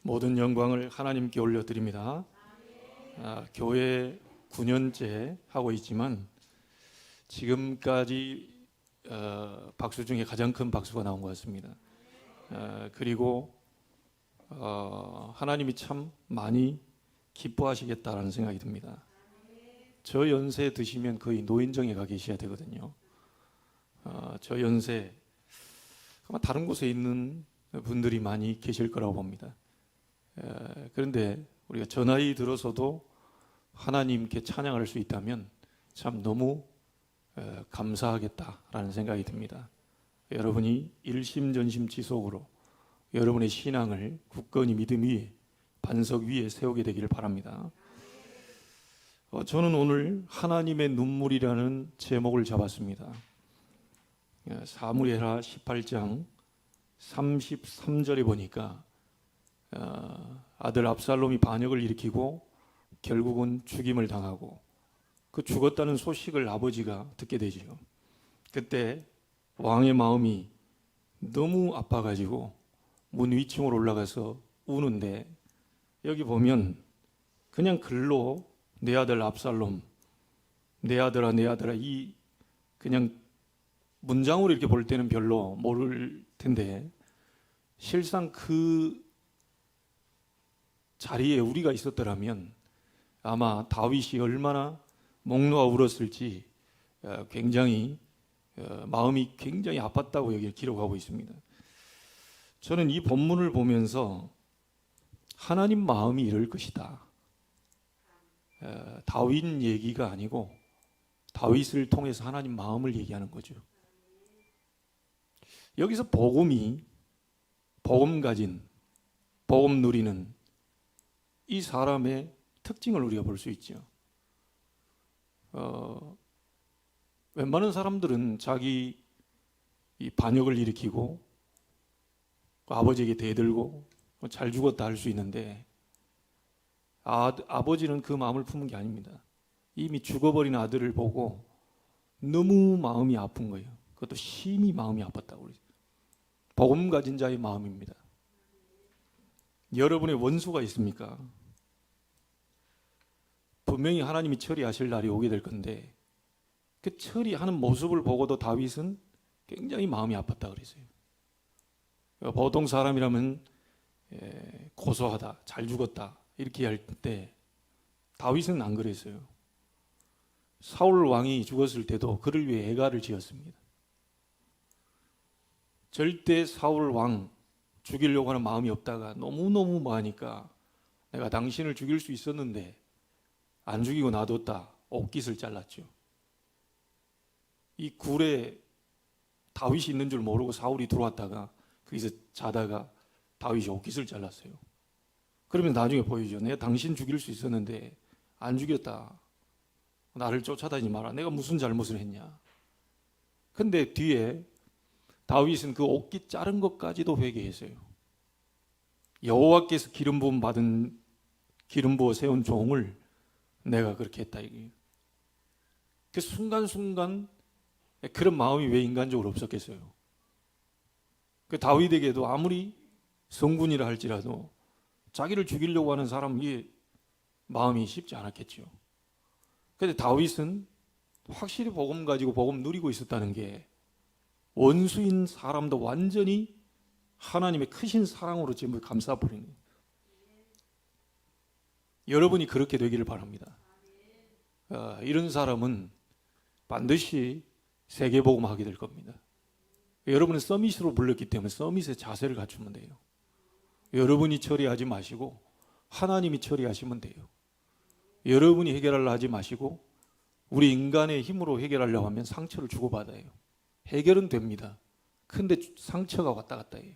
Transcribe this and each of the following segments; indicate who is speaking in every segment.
Speaker 1: 모든 영광을 하나님께 올려드립니다. 교회 9년째 하고 있지만 지금까지 박수 중에 가장 큰 박수가 나온 것 같습니다. 그리고 하나님이 참 많이 기뻐하시겠다라는 생각이 듭니다. 저 연세 드시면 거의 노인정에 가 계셔야 되거든요. 저 연세 아마 다른 곳에 있는 분들이 많이 계실 거라고 봅니다. 그런데 우리가 저 나이 들어서도 하나님께 찬양할 수 있다면 참 너무 감사하겠다라는 생각이 듭니다. 여러분이 일심전심지속으로 여러분의 신앙을 굳건히 믿음 위에, 반석 위에 세우게 되기를 바랍니다. 저는 오늘 하나님의 눈물이라는 제목을 잡았습니다. 사무엘하 18장 33절에 보니까 아들 압살롬이 반역을 일으키고 결국은 죽임을 당하고 그 죽었다는 소식을 아버지가 듣게 되지요. 그때 왕의 마음이 너무 아파가지고 문 위층으로 올라가서 우는데, 여기 보면 그냥 글로 내 아들 압살롬, 내 아들아 내 아들아, 이 그냥 문장으로 이렇게 볼 때는 별로 모를 텐데 실상 그 자리에 우리가 있었더라면 아마 다윗이 얼마나 목 놓아 울었을지 굉장히 마음이 굉장히 아팠다고 여기 기록하고 있습니다. 저는 이 본문을 보면서 하나님 마음이 이럴 것이다, 다윗 얘기가 아니고 다윗을 통해서 하나님 마음을 얘기하는 거죠. 여기서 복음 가진, 복음 누리는 이 사람의 특징을 우리가 볼 수 있죠. 웬만한 사람들은 자기 이 반역을 일으키고 아버지에게 대들고 잘 죽었다 할 수 있는데 아버지는 그 마음을 품은 게 아닙니다. 이미 죽어버린 아들을 보고 너무 마음이 아픈 거예요. 그것도 심히 마음이 아팠다고 그러죠. 복음 가진 자의 마음입니다. 여러분의 원수가 있습니까? 분명히 하나님이 처리하실 날이 오게 될 건데 그 처리하는 모습을 보고도 다윗은 굉장히 마음이 아팠다 그랬어요. 보통 사람이라면 고소하다, 잘 죽었다 이렇게 할 때 다윗은 안 그랬어요. 사울 왕이 죽었을 때도 그를 위해 애가를 지었습니다. 절대 사울 왕 죽이려고 하는 마음이 없다가 너무너무 많으니까 내가 당신을 죽일 수 있었는데 안 죽이고 놔뒀다, 옷깃을 잘랐죠. 이 굴에 다윗이 있는 줄 모르고 사울이 들어왔다가 거기서 자다가 다윗이 옷깃을 잘랐어요. 그러면 나중에 보이죠. 내가 당신 죽일 수 있었는데 안 죽였다, 나를 쫓아다니지 마라, 내가 무슨 잘못을 했냐. 근데 뒤에 다윗은 그 옷깃 자른 것까지도 회개했어요. 여호와께서 기름 부어 세운 종을 내가 그렇게 했다 이게. 그 순간순간 그런 마음이 왜 인간적으로 없었겠어요? 그 다윗에게도 아무리 성군이라 할지라도 자기를 죽이려고 하는 사람이 마음이 쉽지 않았겠죠. 그런데 다윗은 확실히 복음 가지고 복음 누리고 있었다는 게 원수인 사람도 완전히 하나님의 크신 사랑으로 전부 감싸버리는 거예요. 여러분이 그렇게 되기를 바랍니다. 이런 사람은 반드시 세계복음 하게 될 겁니다. 여러분은 서밋으로 불렀기 때문에 서밋의 자세를 갖추면 돼요. 여러분이 처리하지 마시고 하나님이 처리하시면 돼요. 여러분이 해결하려 하지 마시고 우리 인간의 힘으로 해결하려고 하면 상처를 주고받아요. 해결은 됩니다. 근데 상처가 왔다 갔다 해요.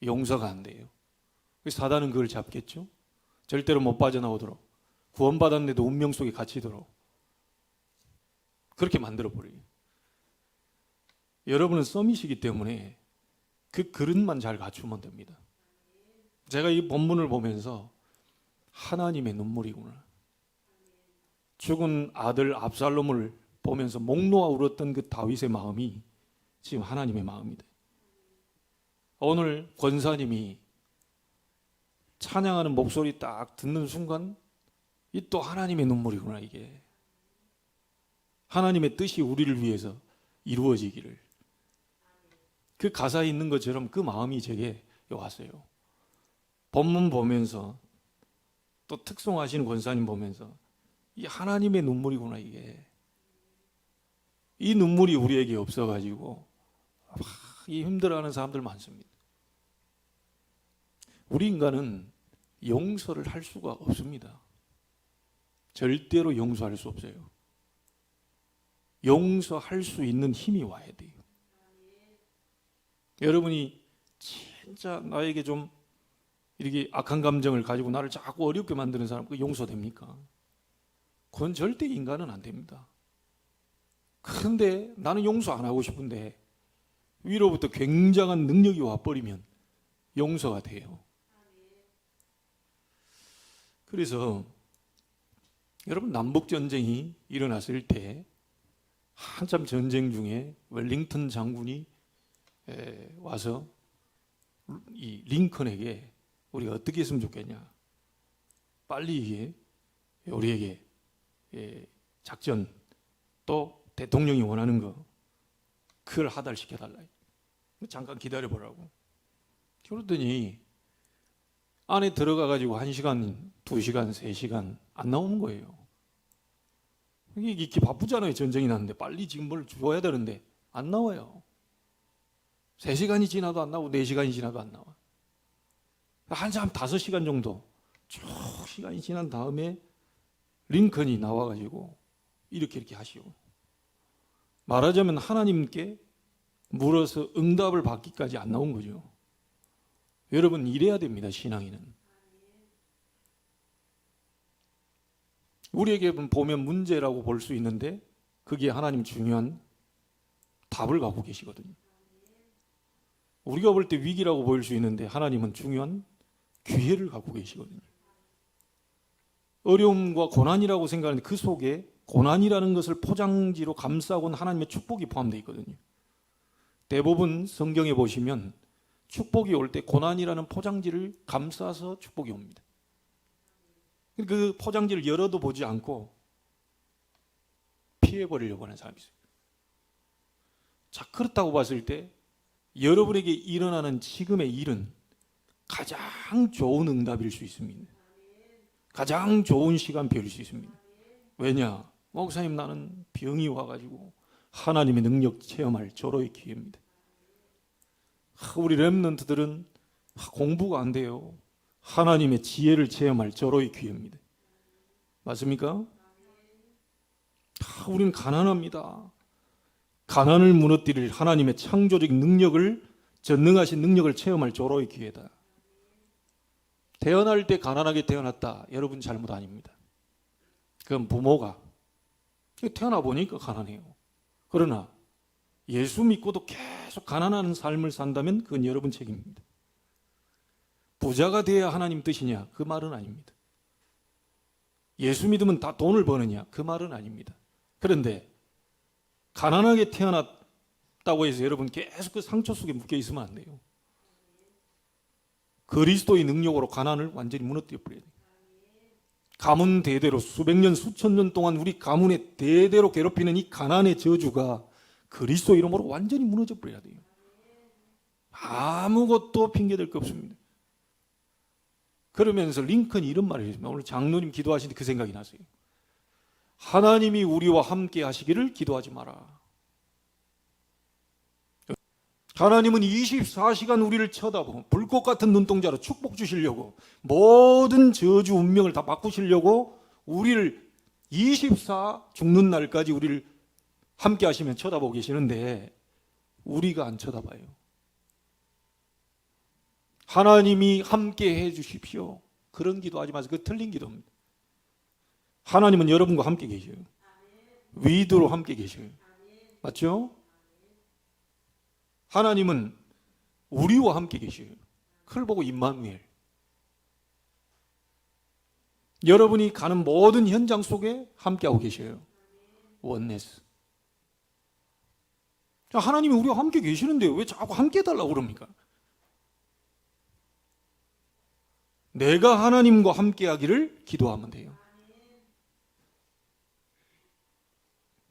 Speaker 1: 용서가 안 돼요. 사단은 그걸 잡겠죠. 절대로 못 빠져나오도록, 구원받았는데도 운명 속에 갇히도록 그렇게 만들어버려요. 여러분은 서밋이기 때문에 그 그릇만 잘 갖추면 됩니다. 제가 이 본문을 보면서 하나님의 눈물이구나, 죽은 아들 압살롬을 보면서 목 놓아 울었던 그 다윗의 마음이 지금 하나님의 마음이다. 오늘 권사님이 찬양하는 목소리 딱 듣는 순간 이 또 하나님의 눈물이구나. 이게 하나님의 뜻이 우리를 위해서 이루어지기를, 그 가사에 있는 것처럼 그 마음이 제게 왔어요. 본문 보면서 또 특송하시는 권사님 보면서 이 하나님의 눈물이구나. 이게 이 눈물이 우리에게 없어가지고 이 힘들어하는 사람들 많습니다. 우리 인간은 용서를 할 수가 없습니다. 절대로 용서할 수 없어요. 용서할 수 있는 힘이 와야 돼요. 여러분이 진짜 나에게 좀 이렇게 악한 감정을 가지고 나를 자꾸 어렵게 만드는 사람, 그 용서됩니까? 그건 절대 인간은 안 됩니다. 그런데 나는 용서 안 하고 싶은데 위로부터 굉장한 능력이 와버리면 용서가 돼요. 그래서 여러분, 남북전쟁이 일어났을 때 한참 전쟁 중에 웰링턴 장군이 와서 이 링컨에게 우리가 어떻게 했으면 좋겠냐, 빨리 이게 우리에게 작전, 또 대통령이 원하는 거 그걸 하달시켜달라, 잠깐 기다려보라고. 그러더니 안에 들어가가지고 1시간, 2시간, 3시간 안 나오는 거예요. 이게 바쁘잖아요. 전쟁이 났는데 빨리 지금 뭘 줘야 되는데 안 나와요. 3시간이 지나도 안 나오고 4시간이 지나도 안 나와. 한참 5시간 정도 쭉 시간이 지난 다음에 링컨이 나와가지고 이렇게 하시오. 말하자면 하나님께 물어서 응답을 받기까지 안 나온 거죠. 여러분, 이래야 됩니다. 신앙인은. 우리에게 보면 문제라고 볼 수 있는데 그게 하나님 중요한 답을 갖고 계시거든요. 우리가 볼 때 위기라고 보일 수 있는데 하나님은 중요한 기회를 갖고 계시거든요. 어려움과 고난이라고 생각하는데 그 속에 고난이라는 것을 포장지로 감싸고 있는 하나님의 축복이 포함되어 있거든요. 대부분 성경에 보시면 축복이 올 때 고난이라는 포장지를 감싸서 축복이 옵니다. 그 포장지를 열어도 보지 않고 피해버리려고 하는 사람이 있어요. 자, 그렇다고 봤을 때 여러분에게 일어나는 지금의 일은 가장 좋은 응답일 수 있습니다. 가장 좋은 시간표일 수 있습니다. 왜냐? 목사님, 나는 병이 와가지고 하나님의 능력 체험할 절호의 기회입니다. 우리 렘넌트들은 공부가 안 돼요. 하나님의 지혜를 체험할 절호의 기회입니다. 맞습니까? 우리는 가난합니다. 가난을 무너뜨릴 하나님의 창조적인 능력을, 전능하신 능력을 체험할 절호의 기회다. 태어날 때 가난하게 태어났다, 여러분 잘못 아닙니다. 그건 부모가 태어나 보니까 가난해요. 그러나 예수 믿고도 계속 가난한 삶을 산다면 그건 여러분 책임입니다. 부자가 돼야 하나님 뜻이냐? 그 말은 아닙니다. 예수 믿으면 다 돈을 버느냐? 그 말은 아닙니다. 그런데 가난하게 태어났다고 해서 여러분 계속 그 상처 속에 묶여 있으면 안 돼요. 그리스도의 능력으로 가난을 완전히 무너뜨려 버려야 돼요. 가문 대대로 수백 년, 수천 년 동안 우리 가문에 대대로 괴롭히는 이 가난의 저주가 그리스도 이름으로 완전히 무너져 버려야 돼요. 아무것도 핑계댈 거 없습니다. 그러면서 링컨이 이런 말을 했습니다. 오늘 장로님 기도하시는데 그 생각이 났어요. 하나님이 우리와 함께 하시기를 기도하지 마라. 하나님은 24시간 우리를 쳐다보고 불꽃 같은 눈동자로 축복 주시려고, 모든 저주 운명을 다 바꾸시려고 우리를 24 죽는 날까지 우리를 함께 하시면 쳐다보고 계시는데 우리가 안 쳐다봐요. 하나님이 함께 해 주십시오. 그런 기도하지 마세요. 그거 틀린 기도입니다. 하나님은 여러분과 함께 계셔요. 위드로 함께 계셔요. 맞죠? 하나님은 우리와 함께 계셔요. 그걸 보고 임마누엘. 여러분이 가는 모든 현장 속에 함께하고 계셔요. 원네스. 하나님이 우리와 함께 계시는데 왜 자꾸 함께 해달라고 그럽니까? 내가 하나님과 함께하기를 기도하면 돼요.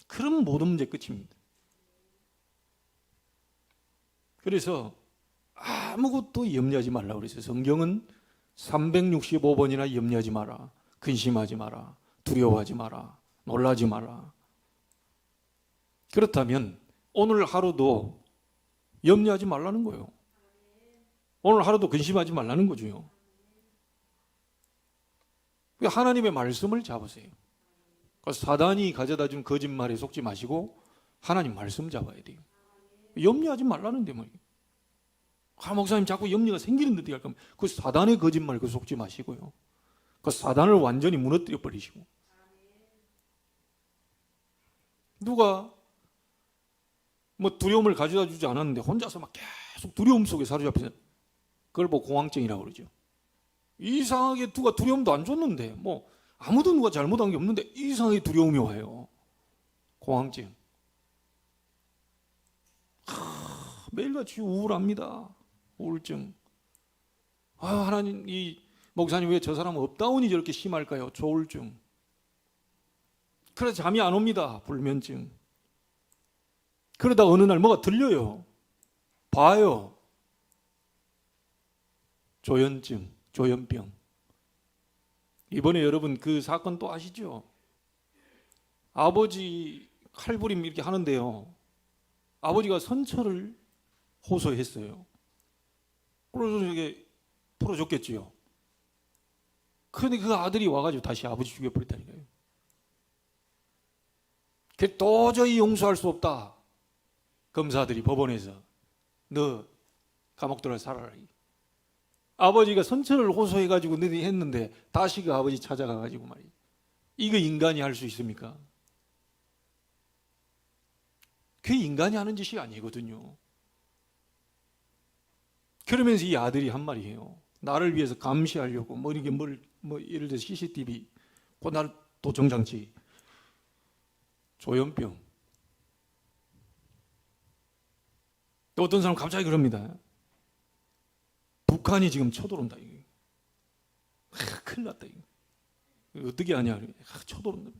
Speaker 1: 그럼 모든 문제 끝입니다. 그래서 아무것도 염려하지 말라고 그랬어요. 성경은 365번이나 염려하지 마라, 근심하지 마라, 두려워하지 마라, 놀라지 마라. 그렇다면 오늘 하루도 염려하지 말라는 거예요. 오늘 하루도 근심하지 말라는 거죠. 하나님의 말씀을 잡으세요. 사단이 가져다 준 거짓말에 속지 마시고 하나님 말씀 잡아야 돼요. 염려하지 말라는데 말이에요. 목사님 자꾸 염려가 생기는데 어떻게 할 거면 그 사단의 거짓말 그 속지 마시고요. 그 사단을 완전히 무너뜨려 버리시고. 누가 뭐 두려움을 가져다 주지 않았는데 혼자서 막 계속 두려움 속에 사로잡혀서 그걸 뭐 공황증이라고 그러죠. 이상하게 누가 두려움도 안 줬는데 뭐 아무도 누가 잘못한 게 없는데 이상하게 두려움이 와요. 공황증. 매일같이 우울합니다. 우울증. 하나님, 이 목사님 왜 저 사람은 업다운이 저렇게 심할까요? 조울증. 그래서 잠이 안 옵니다. 불면증. 그러다 어느 날 뭐가 들려요. 봐요. 조현증, 조현병. 이번에 여러분 그 사건 또 아시죠? 아버지 칼부림 이렇게 하는데요. 아버지가 선처를 호소했어요. 그래서 이게 풀어줬겠지요. 그런데 그 아들이 와가지고 다시 아버지 죽여버렸다니까요. 그 도저히 용서할 수 없다. 검사들이 법원에서 너 감옥 들어 살아라. 아버지가 선처를 호소해가지고 너희 했는데 다시 그 아버지 찾아가가지고 말이야. 이거 인간이 할 수 있습니까? 그게 인간이 하는 짓이 아니거든요. 그러면서 이 아들이 한 말이에요. 나를 위해서 감시하려고 뭐 이게 뭐 예를 들어 CCTV, 고날 도청장치, 조현병. 또 어떤 사람 갑자기 그럽니다. 북한이 지금 쳐들어온다. 큰일 났다. 이거. 어떻게 하냐. 쳐들어온다.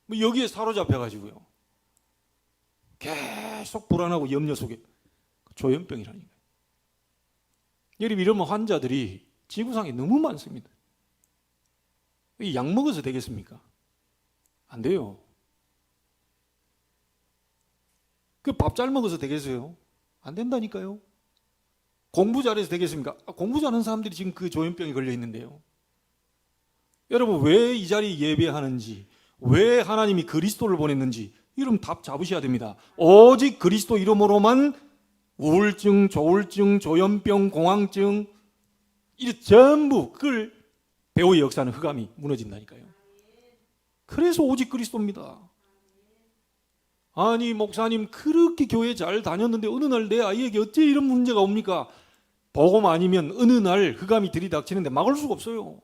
Speaker 1: 뭐 여기에 사로잡혀가지고요. 계속 불안하고 염려 속에 조현병이라니까요. 여러분 이러면 환자들이 지구상에 너무 많습니다. 약 먹어서 되겠습니까? 안 돼요. 그 밥 잘 먹어서 되겠어요? 안 된다니까요. 공부 잘해서 되겠습니까? 공부 잘하는 사람들이 지금 그 조현병에 걸려 있는데요. 여러분 왜 이 자리에 예배하는지, 왜 하나님이 그리스도를 보냈는지 이름 답 잡으셔야 됩니다. 오직 그리스도 이름으로만 우울증, 조울증, 조현병, 공황증 이 전부 그걸 배우의 역사는 흑암이 무너진다니까요. 그래서 오직 그리스도입니다. 아니 목사님 그렇게 교회 잘 다녔는데 어느 날 내 아이에게 어째 이런 문제가 옵니까? 복음 아니면 어느 날 흑암이 들이닥치는데 막을 수가 없어요.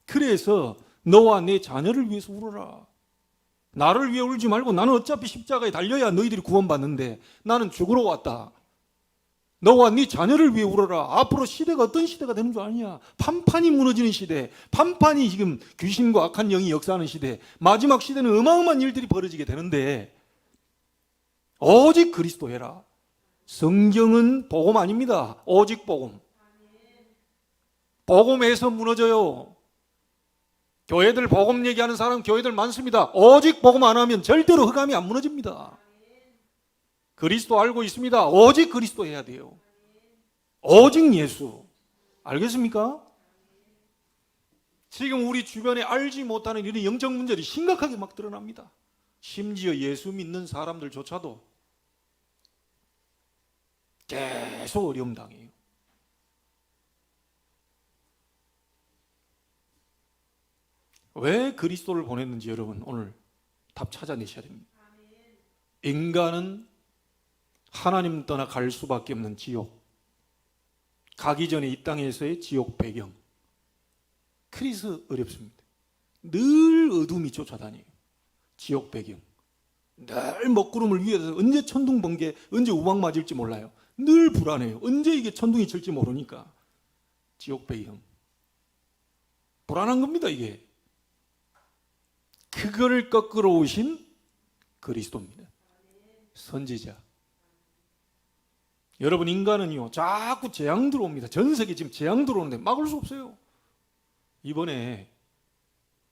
Speaker 1: 그래서 너와 내 자녀를 위해서 울어라. 나를 위해 울지 말고 나는 어차피 십자가에 달려야 너희들이 구원받는데 나는 죽으러 왔다. 너와 네 자녀를 위해 울어라. 앞으로 시대가 어떤 시대가 되는 줄 아냐? 판판이 무너지는 시대, 판판이 지금 귀신과 악한 영이 역사하는 시대, 마지막 시대는 어마어마한 일들이 벌어지게 되는데 오직 그리스도 해라. 성경은 복음 아닙니다. 오직 복음. 복음에서 무너져요. 교회들 복음 얘기하는 사람 교회들 많습니다. 오직 복음 안 하면 절대로 흑암이 안 무너집니다. 그리스도 알고 있습니다. 오직 그리스도 해야 돼요. 오직 예수. 알겠습니까? 지금 우리 주변에 알지 못하는 이런 영적 문제들이 심각하게 막 드러납니다. 심지어 예수 믿는 사람들조차도 계속 어려움 당해요. 왜 그리스도를 보냈는지 여러분 오늘 답 찾아내셔야 됩니다. 인간은 하나님 떠나 갈 수밖에 없는 지옥, 가기 전에 이 땅에서의 지옥 배경, 그래서 어렵습니다. 늘 어둠이 쫓아다녀요. 지옥 배경, 늘 먹구름을 위에서 언제 천둥 번개, 언제 우박 맞을지 몰라요. 늘 불안해요. 언제 이게 천둥이 칠지 모르니까. 지옥 배경. 불안한 겁니다, 이게. 그거를 꺾으러 오신 그리스도입니다. 선지자. 여러분, 인간은요 자꾸 재앙 들어옵니다. 전 세계 지금 재앙 들어오는데 막을 수 없어요. 이번에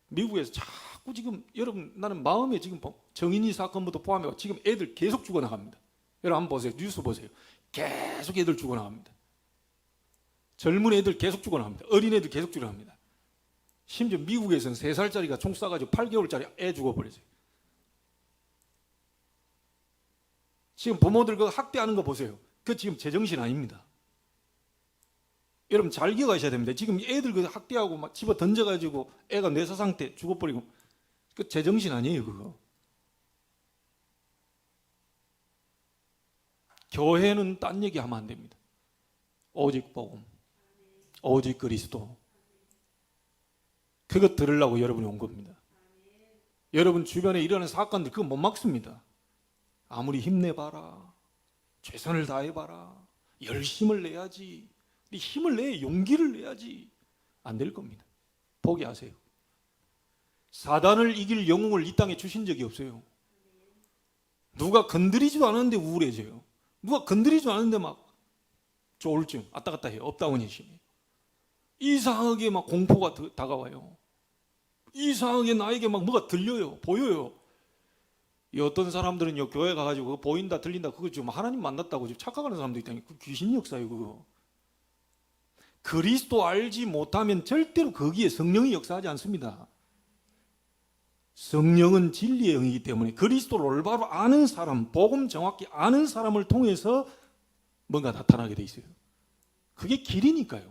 Speaker 1: 미국에서 자꾸 지금, 여러분, 나는 마음에 지금 정인이 사건부터 포함해 지금 애들 계속 죽어나갑니다. 여러분 한번 보세요. 뉴스 보세요. 계속 애들 죽어나갑니다. 젊은 애들 계속 죽어나갑니다. 어린 애들 계속 죽어나갑니다. 심지어 미국에서는 3살짜리가 총 쏴가지고 8개월짜리 애 죽어버렸어요. 지금 부모들 그 학대하는 거 보세요. 그 지금 제정신 아닙니다. 여러분 잘 기억하셔야 됩니다. 지금 애들 그 학대하고 막 집어 던져가지고 애가 뇌사 상태 죽어버리고, 그 제정신 아니에요, 그거. 교회는 딴 얘기 하면 안 됩니다. 오직 복음, 오직 그리스도. 그것 들으려고 여러분이 온 겁니다. 여러분 주변에 일어나는 사건들 그거 못 막습니다. 아무리 힘내봐라, 최선을 다해봐라, 열심을 내야지, 힘을 내, 용기를 내야지, 안 될 겁니다. 포기하세요. 사단을 이길 영웅을 이 땅에 주신 적이 없어요. 누가 건드리지도 않았는데 우울해져요. 누가 건드리지도 않았는데 막 조울증, 왔다 갔다 해요. 업다운이 심해요. 이상하게 막 공포가 다가와요. 이상하게 나에게 막 뭐가 들려요, 보여요. 이 어떤 사람들은요, 교회 가가지고 보인다 들린다 그거 지금 하나님 만났다고 지금 착각하는 사람도 있다니, 그 귀신 역사예요, 그거. 그리스도 알지 못하면 절대로 거기에 성령이 역사하지 않습니다. 성령은 진리의 영이기 때문에 그리스도를 올바로 아는 사람, 복음 정확히 아는 사람을 통해서 뭔가 나타나게 돼 있어요. 그게 길이니까요.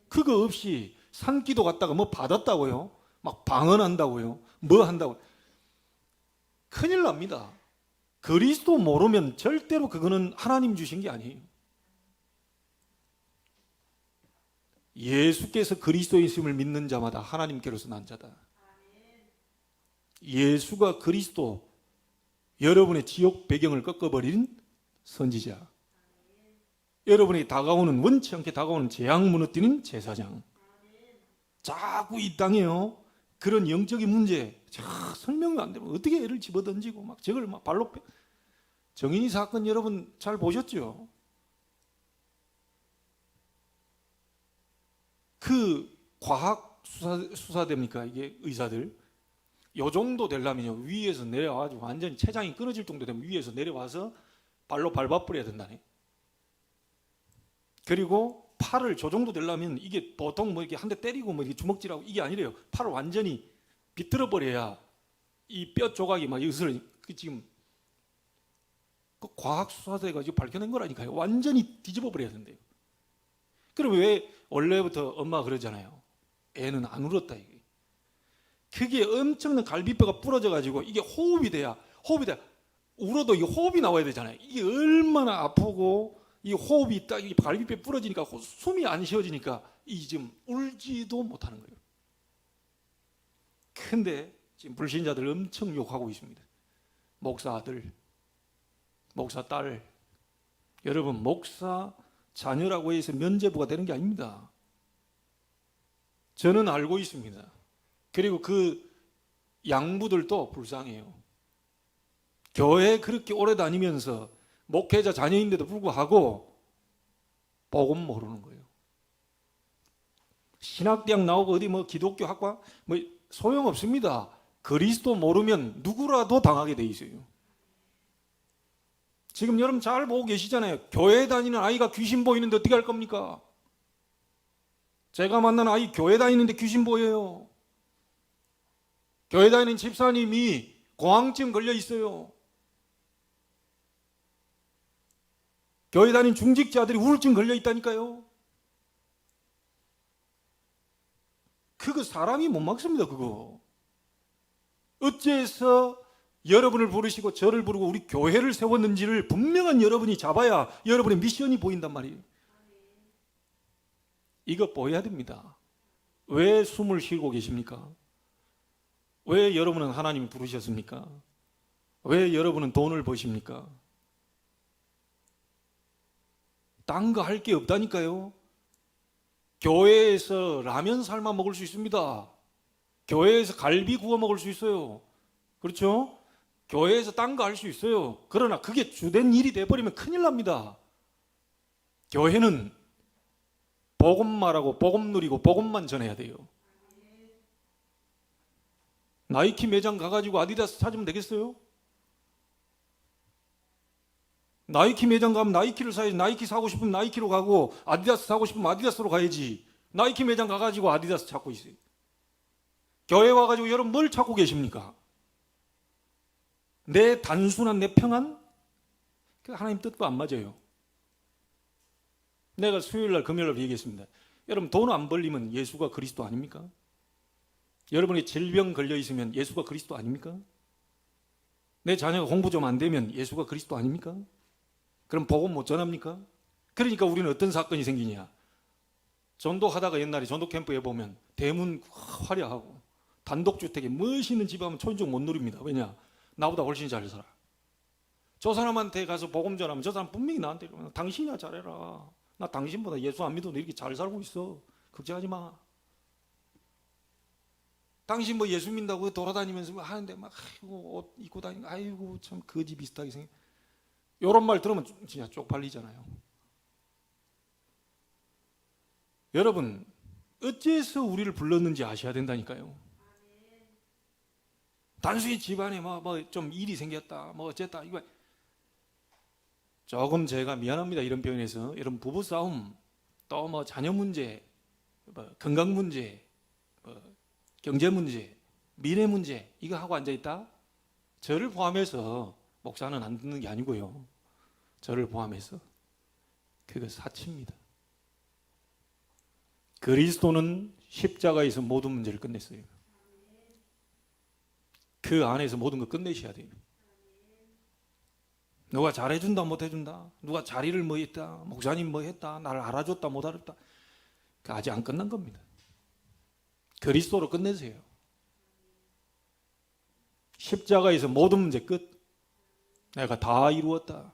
Speaker 1: 그거 없이 산기도 갔다가 뭐 받았다고요, 막 방언한다고요, 뭐 한다고요, 큰일 납니다. 그리스도 모르면 절대로 그거는 하나님 주신 게 아니에요. 예수께서 그리스도이심을 믿는 자마다 하나님께로서 난 자다. 예수가 그리스도, 여러분의 지옥 배경을 꺾어버린 선지자, 여러분이 다가오는, 원치 않게 다가오는 재앙 무너뜨리는 제사장. 자꾸 이 땅에요 그런 영적인 문제 설명이 안 되면 어떻게 애를 집어던지고 막 저걸 막 발로 정인이 사건 여러분 잘 보셨죠? 그 과학 수사됩니까? 이게 의사들 요 정도 되려면요 위에서 내려와가지고 완전히 췌장이 끊어질 정도 되면 위에서 내려와서 발로 밟아버려야 된다네. 그리고 팔을 저 정도 되려면 이게 보통 뭐 이렇게 한 대 때리고 뭐 이렇게 주먹질하고 이게 아니래요. 팔을 완전히 비틀어 버려야 이 뼈 조각이 막 으스러지. 그 지금 그 과학 수사대가 지금 밝혀낸 거라니까요. 완전히 뒤집어 버려야 된대요. 그럼 왜 원래부터 엄마가 그러잖아요. 애는 안 울었다 이게. 그게 엄청난 갈비뼈가 부러져 가지고 이게 호흡이 돼야 울어도 이게 호흡이 나와야 되잖아요. 이게 얼마나 아프고 이 호흡이 딱 이 갈비뼈 부러지니까 숨이 안 쉬어지니까 이 지금 울지도 못하는 거예요. 근데 지금 불신자들 엄청 욕하고 있습니다. 목사 아들, 목사 딸. 여러분 목사 자녀라고 해서 면죄부가 되는 게 아닙니다. 저는 알고 있습니다. 그리고 그 양부들도 불쌍해요. 교회 그렇게 오래 다니면서 목회자 자녀인데도 불구하고 복음 모르는 거예요. 신학대학 나오고 어디 뭐 기독교 학과 뭐 소용없습니다. 그리스도 모르면 누구라도 당하게 돼 있어요. 지금 여러분 잘 보고 계시잖아요. 교회 다니는 아이가 귀신 보이는데 어떻게 할 겁니까? 제가 만난 아이 교회 다니는데 귀신 보여요. 교회 다니는 집사님이 공황증 걸려 있어요. 교회 다니는 중직자들이 우울증 걸려 있다니까요. 그거 사람이 못 막습니다. 그거 어째서 여러분을 부르시고 저를 부르고 우리 교회를 세웠는지를 분명한 여러분이 잡아야 여러분의 미션이 보인단 말이에요. 이거 보여야 됩니다. 왜 숨을 쉬고 계십니까? 왜 여러분은 하나님이 부르셨습니까? 왜 여러분은 돈을 버십니까? 딴 거 할 게 없다니까요. 교회에서 라면 삶아 먹을 수 있습니다. 교회에서 갈비 구워 먹을 수 있어요. 그렇죠? 교회에서 딴 거 할 수 있어요. 그러나 그게 주된 일이 돼버리면 큰일 납니다. 교회는 복음 말하고 복음 누리고 복음만 전해야 돼요. 나이키 매장 가가지고 아디다스 찾으면 되겠어요? 나이키 매장 가면 나이키를 사야지. 나이키 사고 싶으면 나이키로 가고 아디다스 사고 싶으면 아디다스로 가야지. 나이키 매장 가가지고 아디다스 찾고 있어요. 교회 와가지고 여러분 뭘 찾고 계십니까? 내 단순한 내 평안? 그 하나님 뜻과 안 맞아요. 내가 수요일날 금요일날 얘기했습니다. 여러분 돈 안 벌리면 예수가 그리스도 아닙니까? 여러분이 질병 걸려 있으면 예수가 그리스도 아닙니까? 내 자녀가 공부 좀 안 되면 예수가 그리스도 아닙니까? 그럼 복음 못 전합니까? 그러니까 우리는 어떤 사건이 생기냐? 전도하다가 옛날에 전도 캠프에 보면 대문 화려하고 단독주택에 멋있는 집 하면 초인종 못 누립니다. 왜냐? 나보다 훨씬 잘 살아. 저 사람한테 가서 복음 전하면 저 사람 분명히 나한테 이러면 당신이야 잘해라. 나 당신보다 예수 안 믿어도 이렇게 잘 살고 있어. 걱정하지 마. 당신 뭐 예수 믿는다고 돌아다니면서 하는데 막 아이고 옷 입고 다니고 아이고 참 거지 비슷하게 생겨. 이런 말 들으면 진짜 쪽팔리잖아요. 여러분 어째서 우리를 불렀는지 아셔야 된다니까요. 단순히 집안에 뭐 좀 일이 생겼다 뭐 어쨌다 이거 조금 제가 미안합니다 이런 표현에서 여러분 부부 싸움 또 뭐 자녀 문제 뭐 건강 문제 뭐 경제 문제 미래 문제 이거 하고 앉아 있다 저를 포함해서 목사는 안 듣는 게 아니고요 저를 포함해서 그거 사치입니다. 그리스도는 십자가에서 모든 문제를 끝냈어요. 그 안에서 모든 걸 끝내셔야 돼요. 누가 잘해준다 못해준다 누가 자리를 뭐 했다 목사님 뭐 했다 나를 알아줬다 못 알았다 그 아직 안 끝난 겁니다. 그리스도로 끝내세요. 십자가에서 모든 문제 끝. 내가 다 이루었다.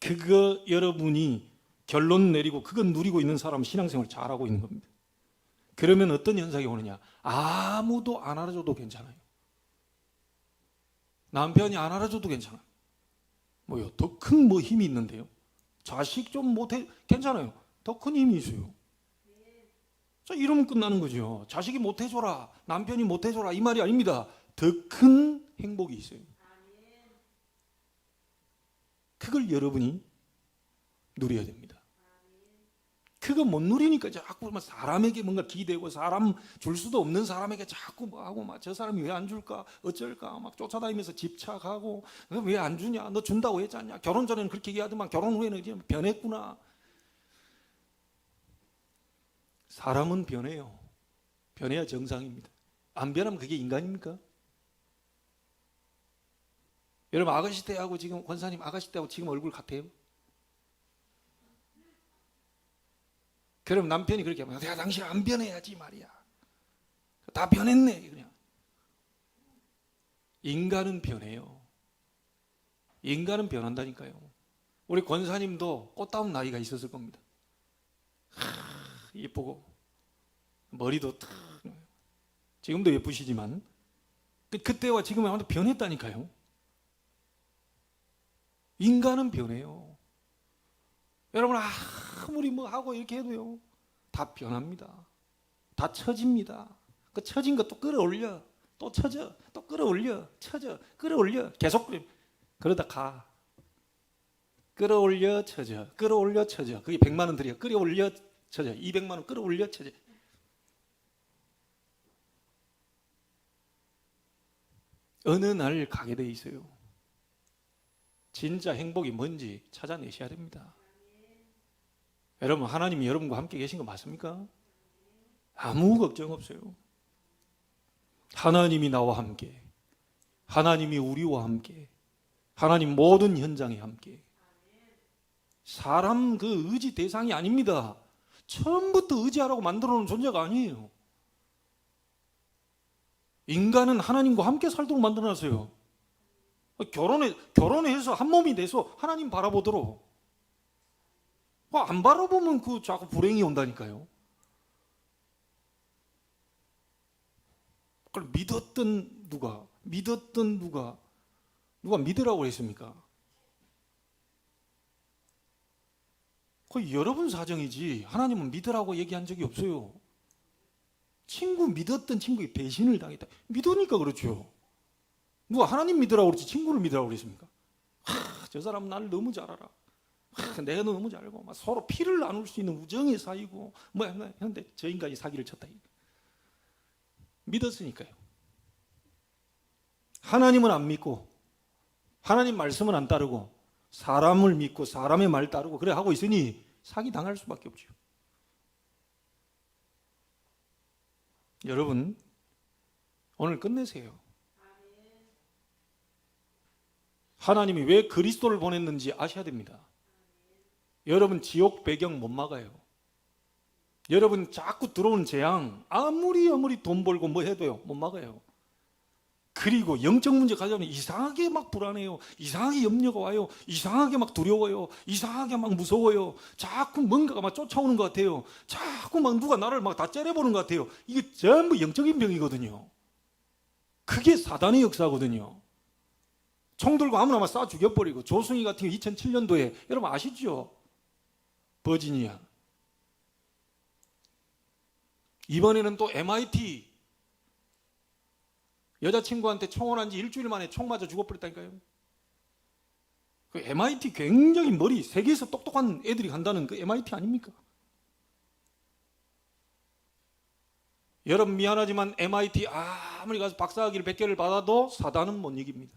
Speaker 1: 그거 여러분이 결론 내리고 그거 누리고 있는 사람은 신앙생활 잘하고 있는 겁니다. 그러면 어떤 현상이 오느냐? 아무도 안 알아줘도 괜찮아요. 남편이 안 알아줘도 괜찮아요. 뭐요? 더 큰 뭐 힘이 있는데요. 자식 좀 못해 괜찮아요. 더 큰 힘이 있어요. 자, 이러면 끝나는 거죠. 자식이 못해줘라, 남편이 못해줘라 이 말이 아닙니다. 더 큰 행복이 있어요. 그걸 여러분이 누려야 됩니다. 그거 못 누리니까 자꾸 사람에게 뭔가 기대고 사람 줄 수도 없는 사람에게 자꾸 뭐 하고 막 저 사람이 왜 안 줄까 어쩔까 막 쫓아다니면서 집착하고 왜 안 주냐 너 준다고 했지 않냐 결혼 전에는 그렇게 얘기하더만 결혼 후에는 이제 변했구나. 사람은 변해요. 변해야 정상입니다. 안 변하면 그게 인간입니까? 여러분 아가씨 때하고 지금 권사님 아가씨 때하고 지금 얼굴 같아요? 그럼 남편이 그렇게 하면 내가 당신 안 변해야지 말이야. 다 변했네 그냥. 인간은 변해요. 인간은 변한다니까요. 우리 권사님도 꽃다운 나이가 있었을 겁니다. 예쁘고 머리도 탁 지금도 예쁘시지만 그때와 지금은 아무도 변했다니까요. 인간은 변해요. 여러분 아무리 뭐 하고 이렇게 해도요 다 변합니다. 다 처집니다. 그 처진 것도 끌어올려 또 처져 또 끌어올려 처져 끌어올려 계속 그러다 가. 끌어올려 처져 끌어올려 처져 그게 100만 원 들여 끌어올려 처져 200만 원 끌어올려 처져. 어느 날 가게 돼 있어요. 진짜 행복이 뭔지 찾아내셔야 됩니다. 여러분 하나님이 여러분과 함께 계신 거 맞습니까? 아무 걱정 없어요. 하나님이 나와 함께 하나님이 우리와 함께 하나님 모든 현장에 함께. 사람 그 의지 대상이 아닙니다. 처음부터 의지하라고 만들어 놓은 존재가 아니에요. 인간은 하나님과 함께 살도록 만들어 놨어요. 결혼해서 한 몸이 돼서 하나님 바라보도록. 안 바라보면 그 자꾸 불행이 온다니까요. 그걸 믿었던 누가 믿으라고 했습니까? 그 여러분 사정이지 하나님은 믿으라고 얘기한 적이 없어요. 친구 믿었던 친구에게 배신을 당했다. 믿으니까 그렇죠. 누가 하나님 믿으라고 그랬지 친구를 믿으라고 그랬습니까? 저 사람 나를 너무 잘 알아. 내가 너무 잘 알고 막 서로 피를 나눌 수 있는 우정의 사이고 뭐야 했는데 저 인간이 사기를 쳤다. 믿었으니까요. 하나님은 안 믿고 하나님 말씀은 안 따르고 사람을 믿고 사람의 말 따르고 그래 하고 있으니 사기 당할 수밖에 없죠. 여러분 오늘 끝내세요. 하나님이 왜 그리스도를 보냈는지 아셔야 됩니다. 여러분 지옥 배경 못 막아요. 여러분 자꾸 들어오는 재앙 아무리 돈 벌고 뭐 해도요 못 막아요. 그리고 영적 문제 가져오면 이상하게 막 불안해요. 이상하게 염려가 와요. 이상하게 막 두려워요. 이상하게 막 무서워요. 자꾸 뭔가가 막 쫓아오는 것 같아요. 자꾸 막 누가 나를 막 다 째려보는 것 같아요. 이게 전부 영적인 병이거든요. 그게 사단의 역사거든요. 총 들고 아무나 막 쏴 죽여버리고 조승희 같은 게 2007년도에 여러분 아시죠? 버지니아. 이번에는 또 MIT 여자친구한테 총을 지 일주일 만에 총 맞아 죽어버렸다니까요. 그 MIT 굉장히 머리 세계에서 똑똑한 애들이 간다는 그 MIT 아닙니까? 여러분 미안하지만 MIT 아무리 가서 박사학위를 100개를 받아도 사단은 못 이깁니다.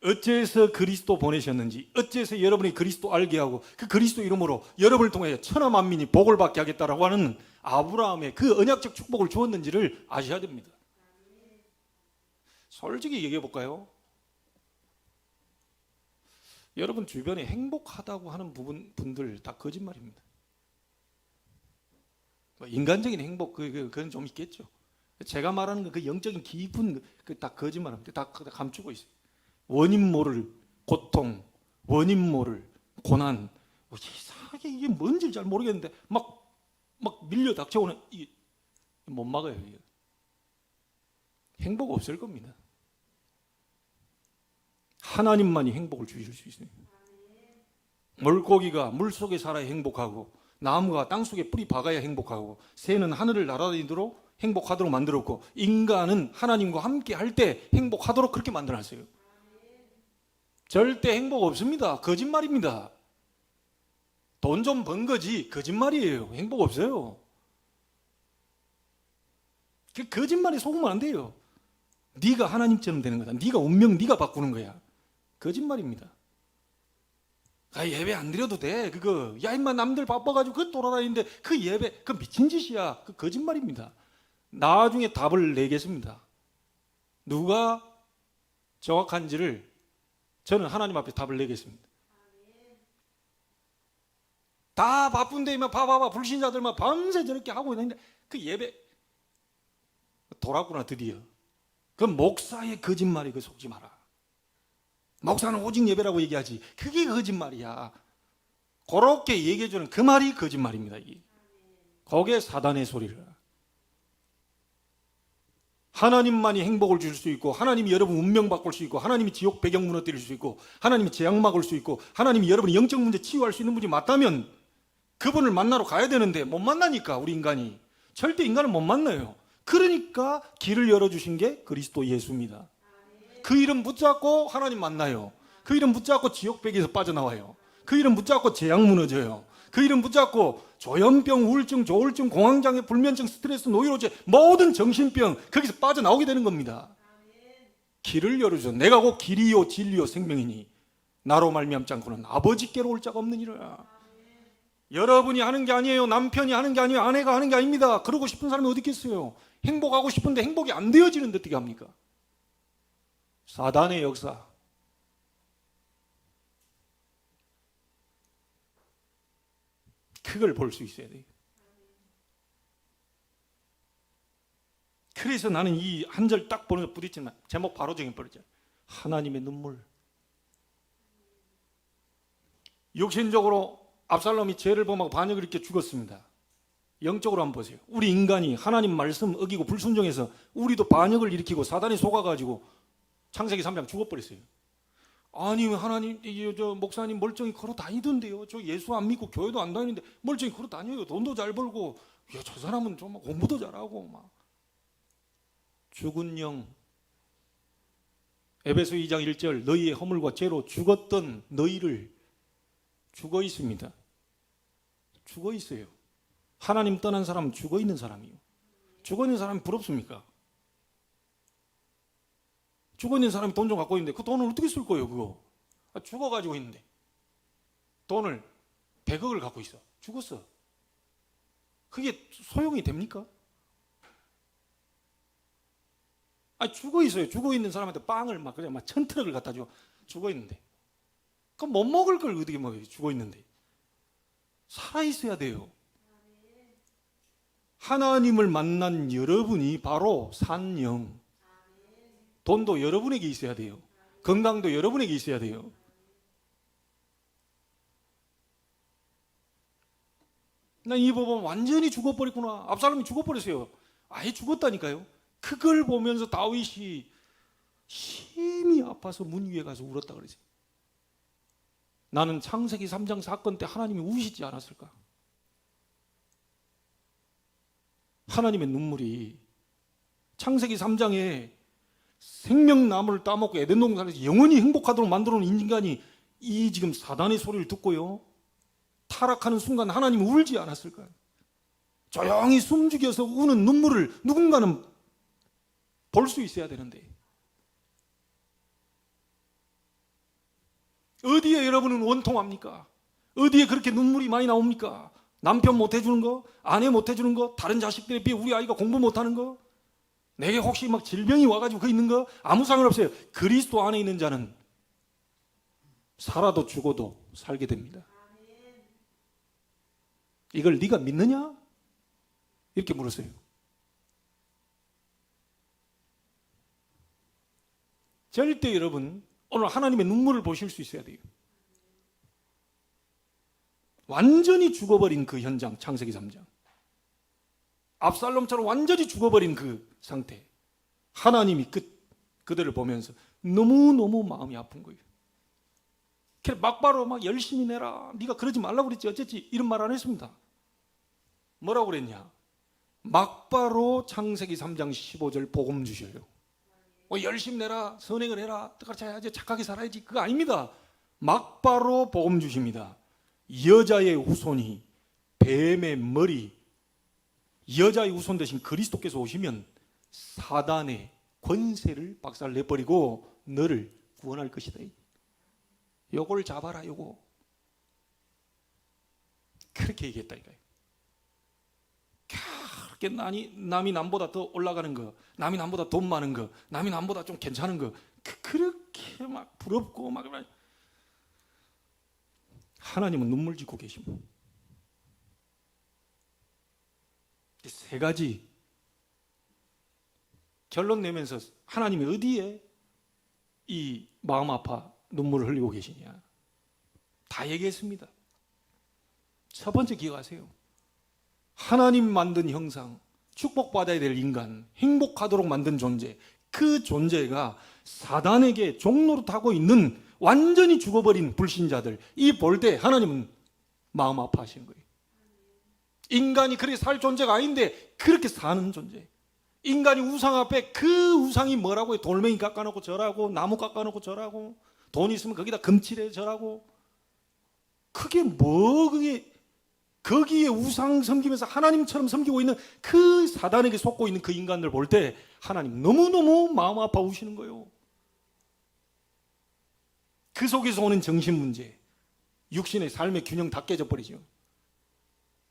Speaker 1: 어째서 그리스도 보내셨는지, 어째서 여러분이 그리스도 알게 하고 그 그리스도 이름으로 여러분을 통해 천하 만민이 복을 받게 하겠다라고 하는 아브라함의 그 언약적 축복을 주었는지를 아셔야 됩니다. 솔직히 얘기해 볼까요? 여러분 주변에 행복하다고 하는 분들 다 거짓말입니다. 인간적인 행복 그건 좀 있겠죠. 제가 말하는 그 영적인 기분 그 다 거짓말입니다. 다 감추고 있어요. 원인 모를 고통, 원인 모를 고난, 이상하게 이게 뭔지 잘 모르겠는데 막 밀려 닥쳐오는 이게 못 막아요. 이게. 행복 없을 겁니다. 하나님만이 행복을 주실 수 있어요. 물고기가 물속에 살아야 행복하고 나무가 땅속에 뿌리 박아야 행복하고 새는 하늘을 날아다니도록 행복하도록 만들었고 인간은 하나님과 함께 할 때 행복하도록 그렇게 만들어놨어요. 절대 행복 없습니다. 거짓말입니다. 돈 좀 번 거지 거짓말이에요. 행복 없어요. 그 거짓말에 속으면 안 돼요. 네가 하나님처럼 되는 거다. 네가 운명 네가 바꾸는 거야. 거짓말입니다. 예배 안 드려도 돼. 그거 야 임마 남들 바빠가지고 그 돌아다니는데 그 예배 그 미친 짓이야. 그 거짓말입니다. 나중에 답을 내겠습니다. 누가 정확한지를 저는 하나님 앞에 답을 내겠습니다. 다 바쁜데 봐봐 불신자들만 밤새 저렇게 하고 있는데 그 예배 돌았구나 드디어. 그 목사의 거짓말이 그 속지 마라. 목사는 오직 예배라고 얘기하지. 그게 거짓말이야. 그렇게 얘기해주는 그 말이 거짓말입니다. 이게. 거기에 사단의 소리를. 하나님만이 행복을 줄 수 있고 하나님이 여러분 운명 바꿀 수 있고 하나님이 지옥 배경 무너뜨릴 수 있고 하나님이 재앙 막을 수 있고 하나님이 여러분의 영적 문제 치유할 수 있는 분이 맞다면 그분을 만나러 가야 되는데 못 만나니까 우리 인간이 절대 인간을 못 만나요. 그러니까 길을 열어주신 게 그리스도 예수입니다. 그 이름 붙잡고 하나님 만나요. 그 이름 붙잡고 지옥 배경에서 빠져나와요. 그 이름 붙잡고 재앙 무너져요. 그 이름 붙잡고 조현병, 우울증, 조울증, 공황장애, 불면증, 스트레스, 노이로제 모든 정신병 거기서 빠져나오게 되는 겁니다. 길을 열어줘. 내가 곧 길이요 진리요 생명이니 나로 말미암지 않고는 아버지께로 올 자가 없느니라. 여러분이 하는 게 아니에요. 남편이 하는 게 아니에요. 아내가 하는 게 아닙니다. 그러고 싶은 사람이 어디 있겠어요. 행복하고 싶은데 행복이 안 되어지는데 어떻게 합니까? 사단의 역사. 그걸 볼 수 있어야 돼요. 그래서 나는 이 한 절 딱 보면서 부딪히면 제목 바로 정해버리죠. 하나님의 눈물. 육신적으로 압살롬이 죄를 범하고 반역을 일으켜 죽었습니다. 영적으로 한번 보세요. 우리 인간이 하나님 말씀 어기고 불순종해서 우리도 반역을 일으키고 사단에 속아가지고 창세기 3장 죽어버렸어요. 아니 하나님, 저 목사님 멀쩡히 걸어 다니던데요. 저 예수 안 믿고 교회도 안 다니는데 멀쩡히 걸어 다녀요. 돈도 잘 벌고. 야, 저 사람은 좀 공부도 잘하고 막. 죽은 영. 에베소 2장 1절 너희의 허물과 죄로 죽었던 너희를 죽어 있습니다. 죽어 있어요. 하나님 떠난 사람은 죽어 있는 사람이에요. 죽어 있는 사람이 부럽습니까? 죽어 있는 사람이 돈 좀 갖고 있는데 그 돈을 어떻게 쓸 거예요, 그거? 죽어가지고 있는데 돈을 100억을 갖고 있어. 죽었어. 그게 소용이 됩니까? 죽어 있어요. 죽어 있는 사람한테 빵을 막 그냥 막 1000트럭을 갖다 줘. 죽어 있는데. 그럼 못 먹을 걸 어떻게 먹어요? 죽어 있는데. 살아 있어야 돼요. 하나님을 만난 여러분이 바로 산 영. 돈도 여러분에게 있어야 돼요. 건강도 여러분에게 있어야 돼요. 난 이 법은 완전히 죽어버렸구나. 압살롬이 죽어버렸어요. 아예 죽었다니까요. 그걸 보면서 다윗이 심히 아파서 문 위에 가서 울었다 그러죠. 나는 창세기 3장 사건 때 하나님이 우시지 않았을까? 하나님의 눈물이 창세기 3장에 생명나무를 따먹고 에덴 동산에서 영원히 행복하도록 만들어 놓은 인간이 이 지금 사단의 소리를 듣고요, 타락하는 순간 하나님이 울지 않았을까요? 조용히 숨죽여서 우는 눈물을 누군가는 볼 수 있어야 되는데, 어디에 여러분은 원통합니까? 어디에 그렇게 눈물이 많이 나옵니까? 남편 못 해주는 거, 아내 못 해주는 거, 다른 자식들에 비해 우리 아이가 공부 못하는 거, 내게 혹시 막 질병이 와가지고 그 있는 거 아무 상관없어요. 그리스도 안에 있는 자는 살아도 죽어도 살게 됩니다. 이걸 네가 믿느냐? 이렇게 물었어요. 절대 여러분 오늘 하나님의 눈물을 보실 수 있어야 돼요. 완전히 죽어버린 그 현장, 창세기 3장. 압살롬처럼 완전히 죽어버린 그 상태. 하나님이 그들을 보면서 너무너무 마음이 아픈 거예요. 막바로 막 열심히 내라, 네가 그러지 말라고 그랬지 어쨌지, 이런 말 안 했습니다. 뭐라고 그랬냐? 막바로 창세기 3장 15절 복음 주셔요. 열심히 내라, 선행을 해라, 똑같이 해야지, 착하게 살아야지, 그거 아닙니다. 막바로 복음 주십니다. 여자의 후손이 뱀의 머리, 여자의 후손 대신 그리스도께서 오시면 사단의 권세를 박살내버리고 너를 구원할 것이다. 요걸 잡아라, 요거. 그렇게 얘기했다니까요. 그렇게 남이 남보다 더 올라가는 거, 남이 남보다 돈 많은 거, 남이 남보다 좀 괜찮은 거, 그렇게 막 부럽고 막. 하나님은 눈물 짓고 계십니다. 세 가지 결론 내면서 하나님이 어디에 이 마음 아파 눈물을 흘리고 계시냐, 다 얘기했습니다. 첫 번째 기억하세요. 하나님 만든 형상, 축복받아야 될 인간, 행복하도록 만든 존재, 그 존재가 사단에게 종노릇하고 있는 완전히 죽어버린 불신자들, 이 볼 때 하나님은 마음 아파하시는 거예요. 인간이 그렇게 살 존재가 아닌데 그렇게 사는 존재. 인간이 우상 앞에 그 우상이 뭐라고 해? 돌멩이 깎아놓고 절하고, 나무 깎아놓고 절하고, 돈 있으면 거기다 금칠해 절하고. 그게 뭐, 그게 거기에 우상 섬기면서 하나님처럼 섬기고 있는 그 사단에게 속고 있는 그 인간들 볼 때 하나님 너무너무 마음 아파우시는 거예요. 그 속에서 오는 정신 문제, 육신의 삶의 균형 다 깨져버리죠.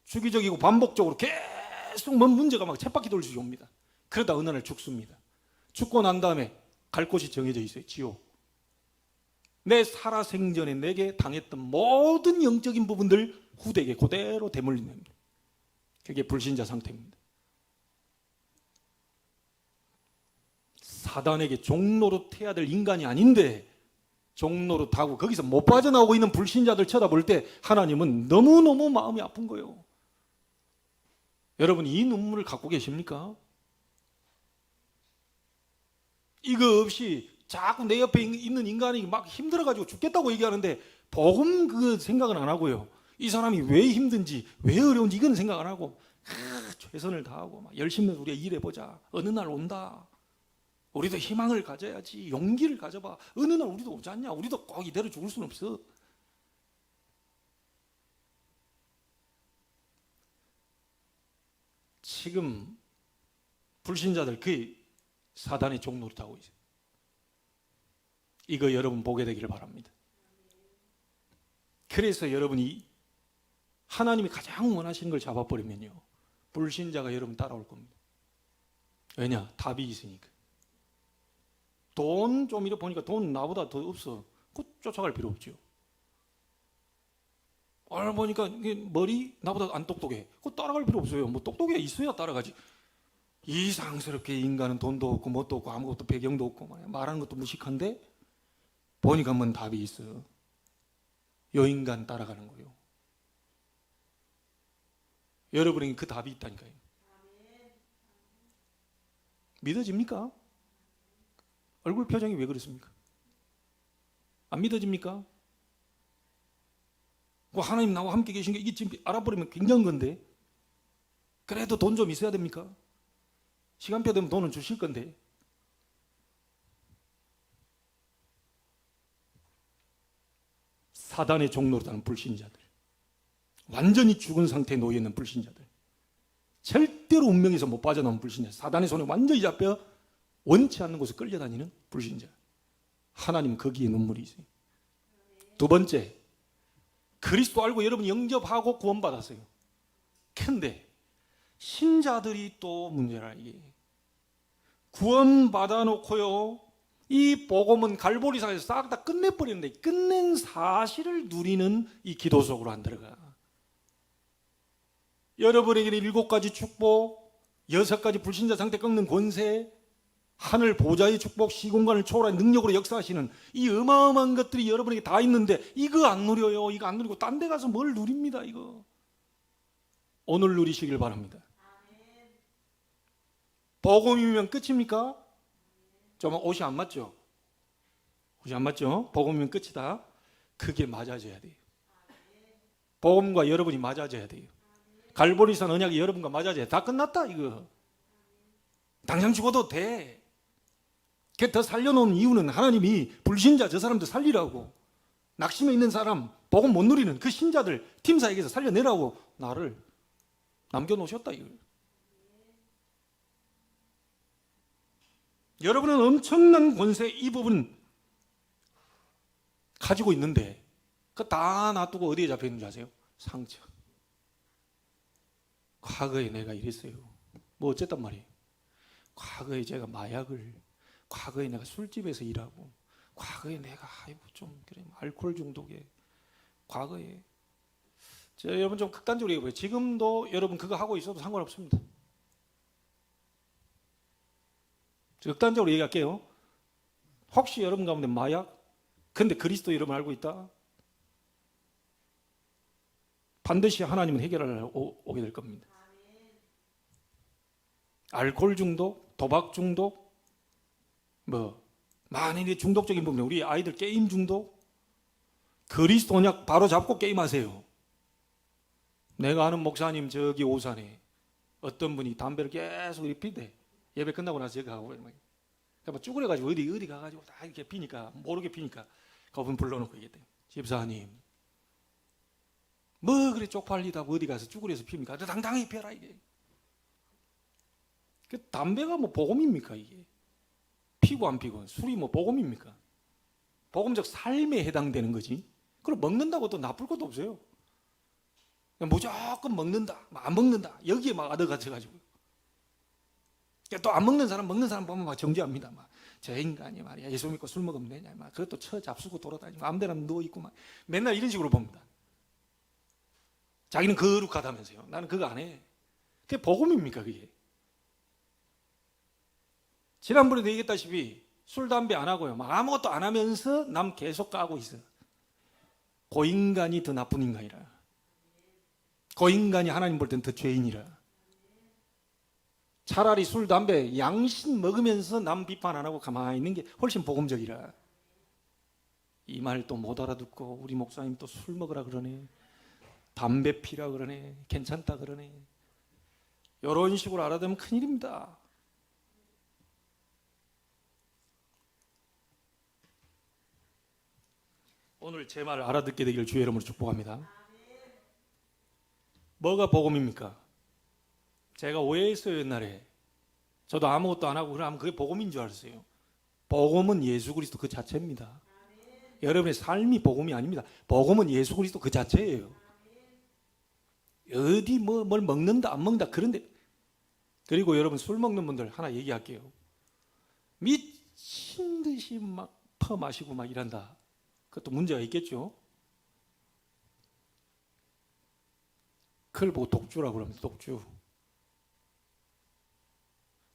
Speaker 1: 주기적이고 반복적으로 계속 뭔 문제가 막 쳇바퀴 돌듯이 옵니다. 그러다 어느 날 죽습니다. 죽고 난 다음에 갈 곳이 정해져 있어요. 지옥. 내 살아생전에 내게 당했던 모든 영적인 부분들 후대에게 그대로 대물리는 겁니다. 그게 불신자 상태입니다. 사단에게 종노릇해야 될 인간이 아닌데 종로로 타고 거기서 못 빠져나오고 있는 불신자들 쳐다볼 때 하나님은 너무너무 마음이 아픈 거예요. 여러분, 이 눈물을 갖고 계십니까? 이거 없이 자꾸 내 옆에 있는 인간이 막 힘들어가지고 죽겠다고 얘기하는데 복음 그 생각은 안 하고요. 이 사람이 왜 힘든지 왜 어려운지 이건 생각 안 하고 최선을 다하고 막 열심히 우리가 일해보자. 어느 날 온다. 우리도 희망을 가져야지. 용기를 가져봐. 어느 날 우리도 오지 않냐. 우리도 꼭 이대로 죽을 수는 없어. 지금 불신자들 그 사단의 종로를 타고 있어요. 이거 여러분 보게 되기를 바랍니다. 그래서 여러분이 하나님이 가장 원하시는 걸 잡아버리면요, 불신자가 여러분 따라올 겁니다. 왜냐? 답이 있으니까. 돈 좀 이렇게 보니까 돈 나보다 더 없어. 그거 쫓아갈 필요 없죠. 오늘 보니까 머리 나보다 안 똑똑해. 그거 따라갈 필요 없어요. 뭐 똑똑해 있어야 따라가지. 이상스럽게 인간은 돈도 없고 뭣도 없고 아무것도 배경도 없고 말하는 것도 무식한데 보니까 뭔 답이 있어. 요 인간 따라가는 거예요. 여러분에게 그 답이 있다니까요. 믿어집니까? 얼굴 표정이 왜 그렇습니까? 안 믿어집니까? 하나님 나와 함께 계신 게 이게 지금 알아버리면 굉장한 건데, 그래도 돈 좀 있어야 됩니까? 시간표 되면 돈은 주실 건데. 사단의 종로로 타는 불신자들, 완전히 죽은 상태에 놓여있는 불신자들, 절대로 운명에서 못 빠져나온 불신자, 사단의 손에 완전히 잡혀 원치 않는 곳에 끌려다니는 불신자, 하나님 거기에 눈물이 있어요. 두 번째, 그리스도 알고 여러분이 영접하고 구원받았어요. 근데 신자들이 또 문제라. 이게 구원받아 놓고요, 이 복음은 갈보리산에서 싹 다 끝내버리는데 끝낸 사실을 누리는 이 기도 속으로 안 들어가. 여러분에게는 7가지 축복, 6가지 불신자 상태 꺾는 권세, 하늘 보좌의 축복, 시공간을 초월한 능력으로 역사하시는 이 어마어마한 것들이 여러분에게 다 있는데 이거 안 누려요. 이거 안 누리고 딴 데 가서 뭘 누립니다. 이거 오늘 누리시길 바랍니다. 복음이면 끝입니까? 좀 옷이 안 맞죠? 옷이 안 맞죠? 복음이면 끝이다. 그게 맞아져야 돼요. 복음과 여러분이 맞아져야 돼요. 갈보리산 언약이 여러분과 맞아져야 돼. 다 끝났다 이거. 당장 죽어도 돼. 더 살려놓은 이유는 하나님이 불신자 저 사람들 살리라고, 낙심해 있는 사람, 복음 못 누리는 그 신자들 팀사에게서 살려내라고 나를 남겨놓으셨다 이거. 여러분은 엄청난 권세 이 부분 가지고 있는데 그거 다 놔두고 어디에 잡혀 있는지 아세요? 상처. 과거에 내가 이랬어요. 뭐 어쨌단 말이에요. 과거에 제가 마약을, 과거에 내가 술집에서 일하고, 과거에 내가 좀 그래 알코올 중독에, 과거에 여러분 좀 극단적으로 얘기해봐요. 지금도 여러분 그거 하고 있어도 상관없습니다. 극단적으로 얘기할게요. 혹시 여러분 가운데 마약, 근데 그리스도 이름을 알고 있다? 반드시 하나님은 해결하러 오게 될 겁니다. 알코올 중독, 도박 중독, 많은 중독적인 부분, 우리 아이들 게임 중독, 그리스도 언약 바로 잡고 게임하세요. 내가 아는 목사님 저기 오산에 어떤 분이 담배를 계속 피대. 예배 끝나고 나서 여기 가고 그러니까 쭈그려가지고 어디 가가지고 다 이렇게 피니까, 모르게 피니까 그분 불러놓고 얘기했대요. 집사님, 뭐 그래 쪽팔리다 어디 가서 쭈그려서 피입니까? 당당히 피라 이게. 그 담배가 뭐 복음입니까 이게? 피고 안 피고 술이 뭐 복음입니까? 복음적 삶에 해당되는 거지. 그럼 먹는다고 또 나쁠 것도 없어요. 무조건 먹는다, 안 먹는다 여기에 막 얻어가져가지고 또 안 먹는 사람 보면 막 정죄합니다. 막 저 인간이 말이야 예수 믿고 술 먹으면 되냐, 막 그것도 처 잡수고 돌아다니고 아무데나 누워 있고 막 맨날 이런 식으로 봅니다. 자기는 거룩하다면서요. 나는 그거 안 해. 그게 복음입니까 그게? 지난번에도 얘기했다시피 술, 담배 안 하고요. 막 아무것도 안 하면서 남 계속 까고 있어. 그 인간이 더 나쁜 인간이라. 그 인간이 하나님 볼 땐 더 죄인이라. 차라리 술, 담배, 양심 먹으면서 남 비판 안 하고 가만히 있는 게 훨씬 복음적이라. 이 말 또 못 알아듣고 우리 목사님 또 술 먹으라 그러네. 담배 피라 그러네. 괜찮다 그러네. 이런 식으로 알아두면 큰일입니다. 오늘 제 말을 알아듣게 되기를 주의 이름으로 축복합니다. 뭐가 복음입니까? 제가 오해했어요. 옛날에 저도 아무것도 안 하고 그러면 그게 복음인 줄 알았어요. 복음은 예수 그리스도 그 자체입니다. 여러분의 삶이 복음이 아닙니다. 복음은 예수 그리스도 그 자체예요. 어디 뭘 먹는다 안 먹는다 그런데. 그리고 여러분 술 먹는 분들 하나 얘기할게요. 미친 듯이 막 퍼마시고 막 이란다. 그것도 문제가 있겠죠. 그걸 보고 독주라고 그럽니다. 독주.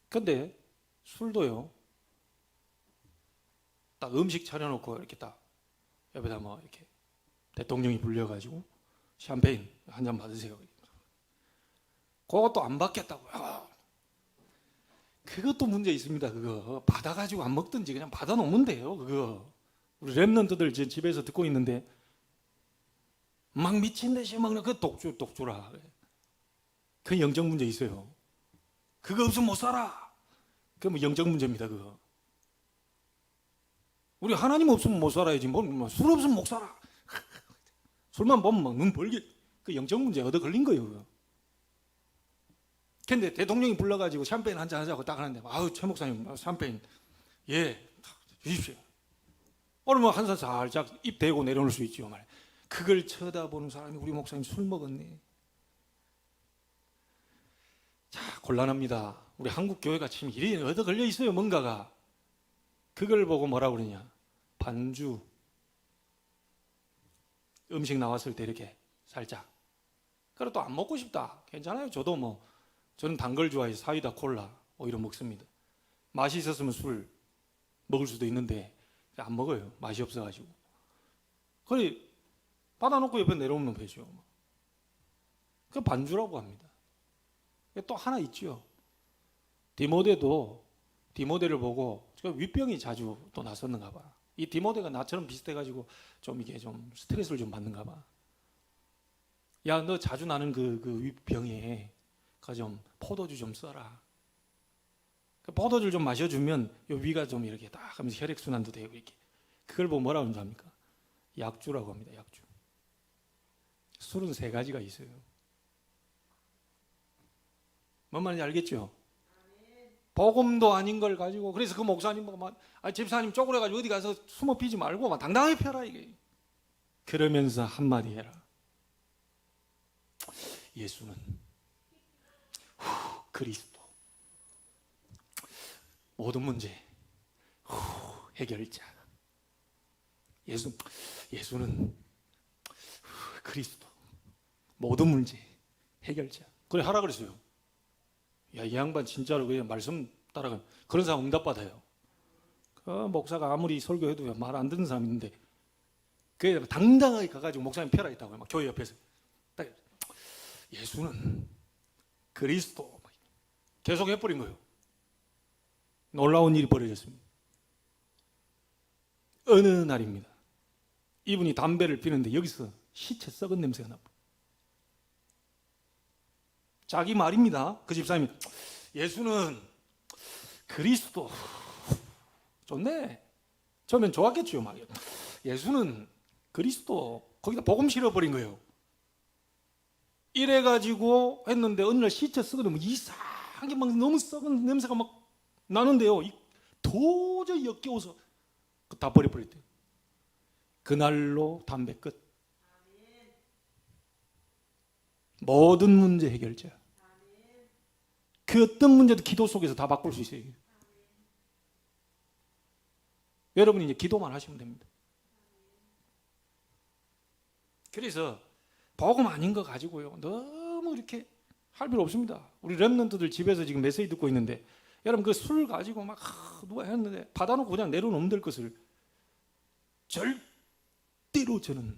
Speaker 1: 근데 술도요. 딱 음식 차려놓고 이렇게 딱 옆에다 뭐 이렇게 대통령이 불려가지고 샴페인 한 잔 받으세요. 그것도 안 받겠다고요. 그것도 문제 있습니다. 그거 받아가지고 안 먹든지 그냥 받아놓으면 돼요. 그거 우리 랩런트들 집에서 듣고 있는데 막 미친 듯이 먹는 그 독주라. 그 영적 문제 있어요. 그거 없으면 못 살아. 그게 뭐 영적 문제입니다. 그거. 우리 하나님 없으면 못 살아야지. 술 없으면 못 살아. 술만 보면 막 눈 벌게. 그 영적 문제 얻어 걸린 거예요. 그거. 근데 대통령이 불러가지고 샴페인 한잔 하자고 딱 하는데 아우 최 목사님 샴페인 예 주십시오. 오늘 한 살 살짝 입 대고 내려놓을 수 있죠. 말. 그걸 쳐다보는 사람이 우리 목사님 술 먹었네. 자 곤란합니다. 우리 한국 교회가 지금 일이 얻어 걸려 있어요. 뭔가가. 그걸 보고 뭐라 그러냐. 반주. 음식 나왔을 때 이렇게 살짝. 그래 또 안 먹고 싶다. 괜찮아요. 저도 뭐 저는 단 걸 좋아해서 사이다 콜라 오히려 먹습니다. 맛이 있었으면 술 먹을 수도 있는데 안 먹어요. 맛이 없어가지고. 그래 받아놓고 옆에 내려오면 되죠. 그 반주라고 합니다. 또 하나 있죠. 디모데를 보고 윗병이 자주 또 났었는가 봐. 이 디모데가 나처럼 비슷해가지고 좀 이게 좀 스트레스를 좀 받는가 봐. 야, 너 자주 나는 그 윗병에 좀 포도주 좀 써라. 그 포도주를 좀 마셔주면 요 위가 좀 이렇게 딱 하면서 혈액순환도 되고 이렇게. 그걸 보고 뭐라고 합니까? 약주라고 합니다. 약주. 술은 3가지가 있어요. 뭔 말인지 알겠죠? 복음도 아닌 걸 가지고 그래서 그 목사님 보고 막 집사님 쪼그려가지고 어디 가서 숨어 피지 말고 막 당당하게 펴라 이게. 그러면서 한마디 해라. 예수는 그리스도 모든 문제 해결자. 예수는 그리스도 모든 문제 해결자. 그래 하라 그랬어요. 야, 이 양반 진짜로 그냥 말씀 따라가 그런 사람 응답받아요. 그 목사가 아무리 설교해도 말 안 듣는 사람이 있는데 그 당당하게 가가지고 목사님 펴라 했다고요. 막 교회 옆에서 딱 예수는 그리스도 계속 해버린 거예요. 놀라운 일이 벌어졌습니다. 어느 날입니다. 이분이 담배를 피는데 여기서 시체 썩은 냄새가 나고 자기 말입니다. 그 집사님이 예수는 그리스도 좋네. 처음엔 좋았겠죠. 막 예수는 그리스도 거기다 복음 실어버린 거예요. 이래가지고 했는데 어느 날 시체 썩은 이상하게 막 너무 썩은 냄새가 막 나는데요. 도저히 역겨워서 다 버려버렸대요. 그날로 담배 끝. 모든 문제 해결자. 그 어떤 문제도 기도 속에서 다 바꿀 수 있어요. 여러분이 이제 기도만 하시면 됩니다. 그래서 복음 아닌 거 가지고요 너무 이렇게 할 필요 없습니다. 우리 랩런트들 집에서 지금 메시지 듣고 있는데 여러분 그 술 가지고 막 누가 했는데 받아놓고 그냥 내려놓으면 될 것을 절대로 저는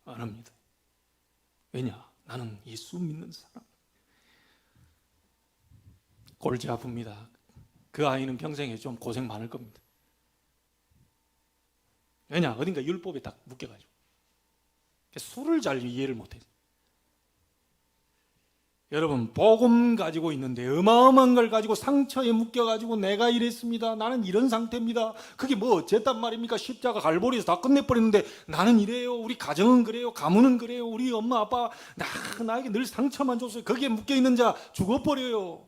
Speaker 1: 안 합니다. 왜냐? 나는 예수 믿는 사람. 골치 아픕니다. 그 아이는 평생에 좀 고생 많을 겁니다. 왜냐? 어딘가 율법에 딱 묶여가지고 술을 잘 이해를 못해서. 여러분 복음 가지고 있는데 어마어마한 걸 가지고 상처에 묶여가지고 내가 이랬습니다, 나는 이런 상태입니다, 그게 뭐 어쨌단 말입니까? 십자가 갈보리에서 다 끝내버렸는데 나는 이래요, 우리 가정은 그래요, 가문은 그래요, 우리 엄마 아빠 나에게 늘 상처만 줬어요. 거기에 묶여있는 자 죽어버려요.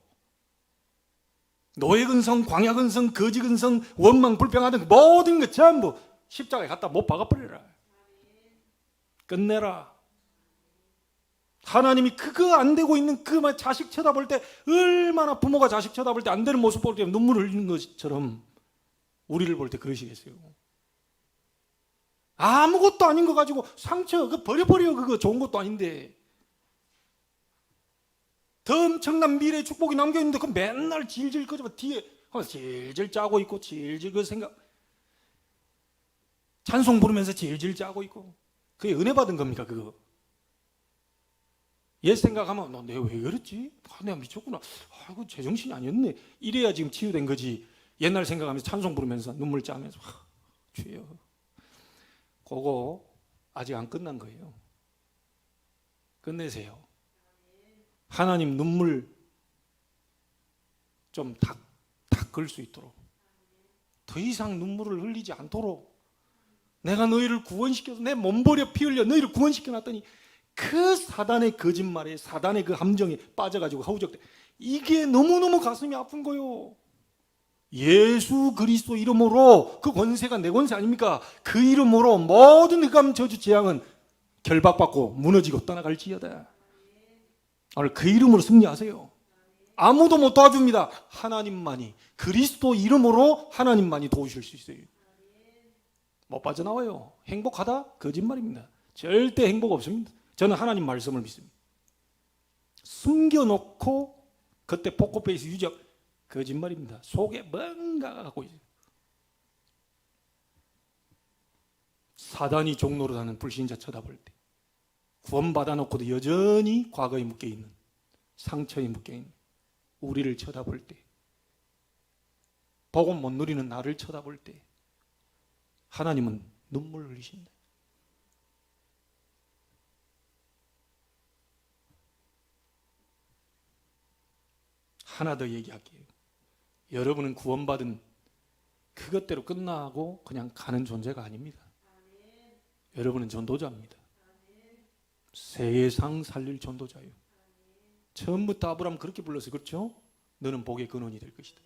Speaker 1: 노예근성, 광야근성, 거지근성, 원망 불평하던 모든 것 전부 십자가에 갖다 못 박아버려라. 끝내라. 하나님이 그거 안 되고 있는 그 자식 쳐다볼 때, 얼마나 부모가 자식 쳐다볼 때 안 되는 모습 볼 때 눈물을 흘리는 것처럼 우리를 볼 때 그러시겠어요? 아무것도 아닌 거 가지고 상처 그 버려버려. 그거 좋은 것도 아닌데. 더 엄청난 미래의 축복이 남겨있는데 그 맨날 질질 꺼져 뒤에 질질 짜고 있고, 질질 그 생각 찬송 부르면서 질질 짜고 있고. 그게 은혜 받은 겁니까? 그거 옛 생각하면 너 내가 왜 그랬지? 내가 미쳤구나. 아이고 제정신이 아니었네. 이래야 지금 치유된 거지. 옛날 생각하면서 찬송 부르면서 눈물 짜면서 주여. 그거 아직 안 끝난 거예요. 끝내세요. 하나님 눈물 좀 닦을 수 있도록, 더 이상 눈물을 흘리지 않도록. 내가 너희를 구원시켜서 내 몸버려 피 흘려 너희를 구원시켜놨더니 그 사단의 거짓말에, 사단의 그 함정에 빠져가지고 허우적대. 이게 너무너무 가슴이 아픈 거요. 예수 그리스도 이름으로, 그 권세가 내 권세 아닙니까? 그 이름으로 모든 흑암 저주 재앙은 결박받고 무너지고 떠나갈지어다. 오늘 그 이름으로 승리하세요. 아무도 못 도와줍니다. 하나님만이, 그리스도 이름으로 하나님만이 도우실 수 있어요. 못 빠져나와요. 행복하다? 거짓말입니다. 절대 행복 없습니다. 저는 하나님 말씀을 믿습니다. 숨겨놓고 그때 포커페이스 유적, 거짓말입니다. 속에 뭔가가 갖고 있어요. 사단이 종로로 하는 불신자 쳐다볼 때, 구원받아 놓고도 여전히 과거에 묶여있는, 상처에 묶여있는 우리를 쳐다볼 때, 복음 못 누리는 나를 쳐다볼 때 하나님은 눈물을 흘리신다. 하나 더 얘기할게요. 여러분은 구원받은 그것대로 끝나고 그냥 가는 존재가 아닙니다. 여러분은 전도자입니다. 세상 살릴 전도자예요. 처음부터 아브라함 그렇게 불렀어요. 그렇죠? 너는 복의 근원이 될 것이다.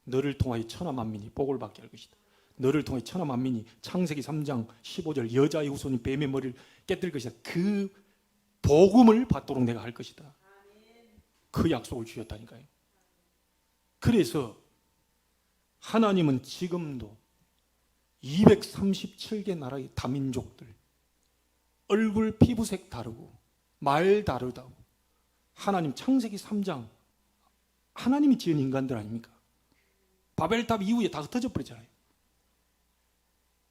Speaker 1: 너를 통하여 천하 만민이 복을 받게 할 것이다. 너를 통해 천하 만민이, 창세기 3장 15절, 여자의 후손이 뱀의 머리를 깨뜨릴 것이다. 그 복음을 받도록 내가 할 것이다. 그 약속을 주셨다니까요. 그래서 하나님은 지금도 237개 나라의 다민족들, 얼굴 피부색 다르고 말 다르다고, 하나님 창세기 3장 하나님이 지은 인간들 아닙니까? 바벨탑 이후에 다 흩어져 버렸잖아요.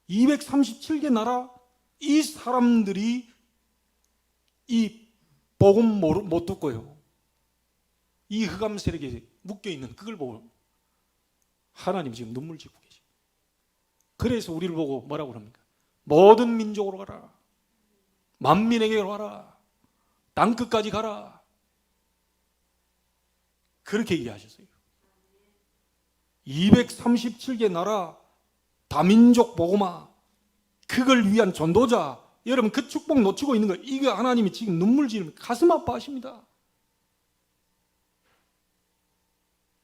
Speaker 1: 237개 나라, 이 사람들이 이 복음 못 듣고요, 이 흑암 세력에 묶여있는 그걸 보고 하나님 지금 눈물 짓고 계시고, 그래서 우리를 보고 뭐라고 합니까? 모든 민족으로 가라, 만민에게 가라, 땅끝까지 가라, 그렇게 얘기하셨어요. 237개 나라 다민족 복음화, 그걸 위한 전도자. 여러분 그 축복 놓치고 있는 거예요. 이거 하나님이 지금 눈물 지으면 가슴 아파하십니다.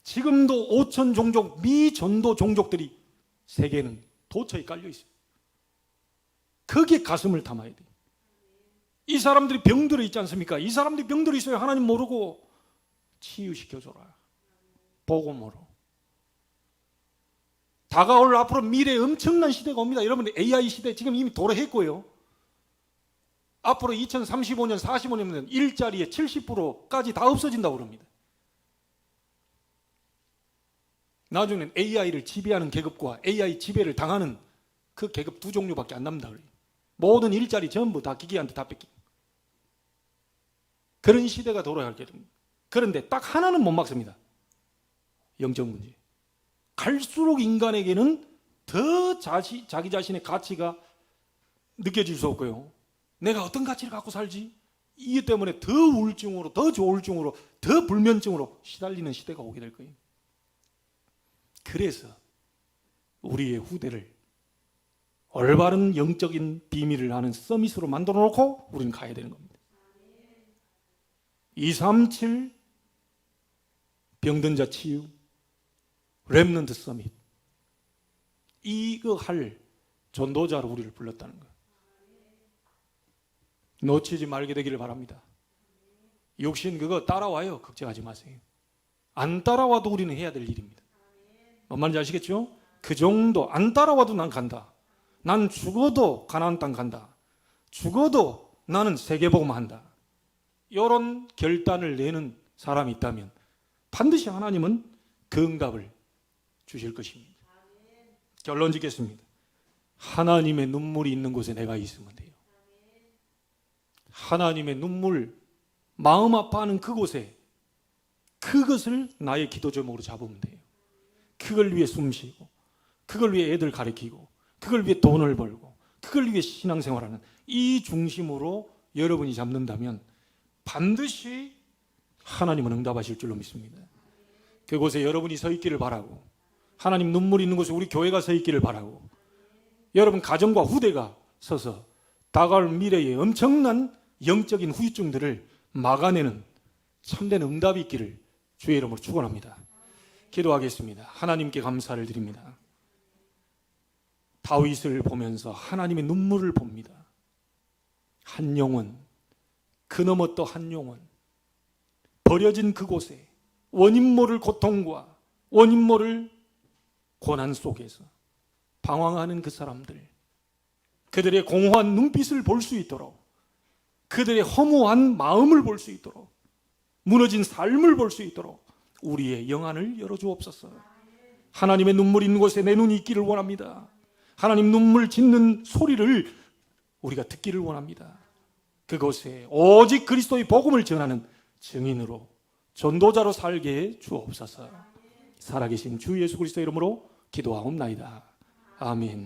Speaker 1: 지금도 5천 종족 미전도 종족들이 세계에는 도처에 깔려 있어요. 거기에 가슴을 담아야 돼요. 이 사람들이 병들어 있지 않습니까? 이 사람들이 병들어 있어요. 하나님 모르고 치유시켜줘라. 복음으로. 다가올 앞으로 미래에 엄청난 시대가 옵니다. 여러분 AI 시대 지금 이미 도래했고요. 앞으로 2035년, 45년이면 일자리의 70%까지 다 없어진다고 그럽니다. 나중에는 AI를 지배하는 계급과 AI 지배를 당하는 그 계급 두 종류밖에 안 남는다 그래요. 모든 일자리 전부 다 기계한테 다 뺏기고. 그런 시대가 돌아가게 됩니다. 그런데 딱 하나는 못 막습니다. 영적 문제. 갈수록 인간에게는 더 자기 자신의 가치가 느껴질 수 없고요. 내가 어떤 가치를 갖고 살지? 이것 때문에 더 우울증으로, 더 조울증으로, 더 불면증으로 시달리는 시대가 오게 될 거예요. 그래서 우리의 후대를 올바른 영적인 비밀을 아는 서밋으로 만들어 놓고 우리는 가야 되는 겁니다. 237 병든 자 치유, 렘넌트 서밋, 이거 할 전도자로 우리를 불렀다는 거예요. 놓치지 말게 되기를 바랍니다. 육신 그거 따라와요. 걱정하지 마세요. 안 따라와도 우리는 해야 될 일입니다. 뭔 말인지 아시겠죠? 그 정도. 안 따라와도 난 간다. 난 죽어도 가나안 땅 간다. 죽어도 나는 세계복음 한다. 이런 결단을 내는 사람이 있다면 반드시 하나님은 그 응답을 주실 것입니다. 결론 짓겠습니다. 하나님의 눈물이 있는 곳에 내가 있으면 돼요. 하나님의 눈물, 마음 아파하는 그곳에 그것을 나의 기도 제목으로 잡으면 돼요. 그걸 위해 숨쉬고, 그걸 위해 애들 가르치고, 그걸 위해 돈을 벌고, 그걸 위해 신앙생활하는 이 중심으로 여러분이 잡는다면 반드시 하나님은 응답하실 줄로 믿습니다. 그곳에 여러분이 서 있기를 바라고, 하나님 눈물이 있는 곳에 우리 교회가 서 있기를 바라고, 여러분 가정과 후대가 서서 다가올 미래의 엄청난 영적인 후유증들을 막아내는 참된 응답이 있기를 주의 이름으로 축원합니다. 기도하겠습니다. 하나님께 감사를 드립니다. 다윗을 보면서 하나님의 눈물을 봅니다. 한 영혼, 그 너머 또 한 영혼, 버려진 그곳에 원인 모를 고통과 원인 모를 고난 속에서 방황하는 그 사람들, 그들의 공허한 눈빛을 볼 수 있도록, 그들의 허무한 마음을 볼 수 있도록, 무너진 삶을 볼 수 있도록 우리의 영안을 열어주옵소서. 하나님의 눈물 있는 곳에 내 눈이 있기를 원합니다. 하나님 눈물 짓는 소리를 우리가 듣기를 원합니다. 그곳에 오직 그리스도의 복음을 전하는 증인으로, 전도자로 살게 해 주옵소서. 살아계신 주 예수 그리스도 이름으로 기도하옵나이다. 아멘.